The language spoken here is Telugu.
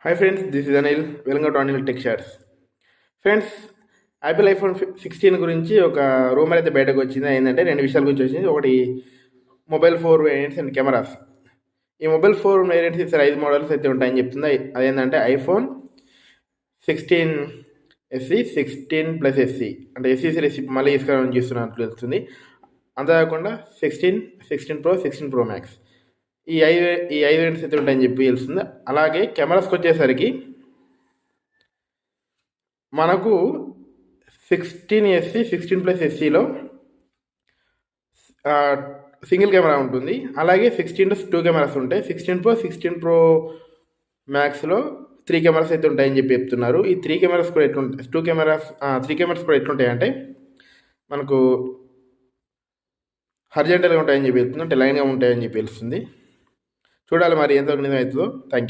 Hi friends, this is Anil. Welcome to Anil Tech Shares. Friends, Apple iPhone 16 గురించి ఒక రూమర్ అయితే బయటకు వచ్చింది. ఏంటంటే రెండు విషయాల గురించి వచ్చింది. ఒకటి మొబైల్ 4 వేరియంట్స్ అండ్ కెమెరాస్. ఈ మొబైల్ 4 వేరియంట్స్ ఇస్తారు 5 మోడల్స్ అయితే ఉంటాయని చెప్తుంది. అదేంటంటే ఐఫోన్ 16 SE, 16 ప్లస్ SE, అంటే SE సిరీస్ మళ్ళీ తీసుకురావాలని చూస్తున్నట్టు తెలుస్తుంది. అంతేకాకుండా 16 Pro, 16 Pro Max ఈ ఐదు వేరియంట్స్ అయితే ఉంటాయని చెప్పి తెలుస్తుంది. అలాగే కెమెరాస్కి వచ్చేసరికి మనకు 16 SE, 16 ప్లస్ SEలో సింగిల్ కెమెరా ఉంటుంది. అలాగే 16 కెమెరాస్ ఉంటాయి. 16 Pro, 16 Pro Maxలో 3 కెమెరాస్ అయితే ఉంటాయని చెప్పి చెప్తున్నారు. ఈ 3 కెమెరాస్ కూడా ఎట్లుంటాయి, 3 కెమెరాస్ కూడా ఎట్లుంటాయి అంటే మనకు హర్జెంటల్గా ఉంటాయని చెప్పి చెప్తుంది, అంటే లైన్గా ఉంటాయని చెప్పి తెలుస్తుంది. చూడాలి మరి ఎంతవరకు నిజం అవుతుందో. Thank you.